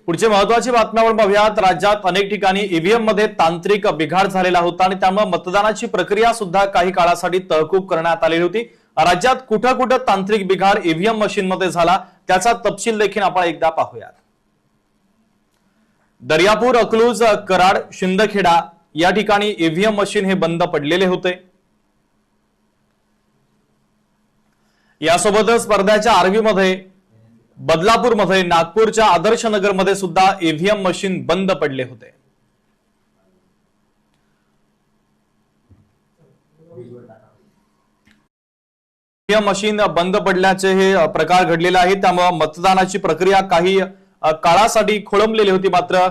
पुढची महत्त्वाची बातमी आपण पाहूयात। राज्यात अनेक ठिकाणी ईव्हीएम मध्ये तांत्रिक बिघाड झालेला होता आणि त्यामुळे मतदानाची प्रक्रिया सुद्धा काही काळासाठी तहकूब करण्यात आलेली होती। राज्यात कुठे कुठे तांत्रिक बिघाड ईव्हीएम मशीन मध्ये झाला त्याचा तपशील देखील आपण एकदा पाहूयात। दर्यापूर, अकलूज, कराड, शिंदखेडा या ठिकाणी ईव्हीएम मशीन हे बंद पडलेले होते। यासोबतच स्पर्धाच्या आर्वी मध्ये, बदलापूर मध्ये, नागपूरच्या आदर्श नगर मध्ये सुद्धा ईव्हीएम मशीन बंद पडले होते। ईव्हीएम मशीन बंद पडल्याचे हे प्रकार घडलेले आहेत, त्यामुळे मतदानाची प्रक्रिया काही काळासाठी खोळंबलेली होती। मात्र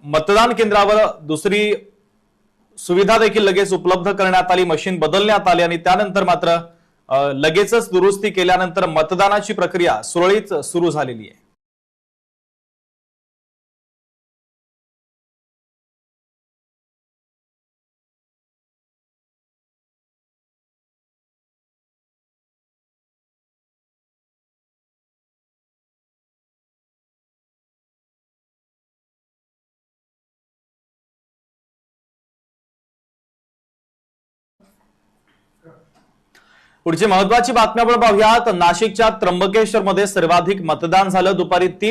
मतदान केंद्रावर दुसरी सुविधा देखील लगेच उपलब्ध करण्यात आली, मशीन बदलण्यात आली आणि त्यानंतर मात्र लगेचच दुरुस्ती केल्यानंतर मतदानाची प्रक्रिया सुरळीत सुरू झालेली आहे। पुढची महत्त्वाची बातमी आपण पाहूयात। नाशिकच्या त्र्यंबकेश्वर मध्ये सर्वाधिक मतदान झालं। दुपारी 3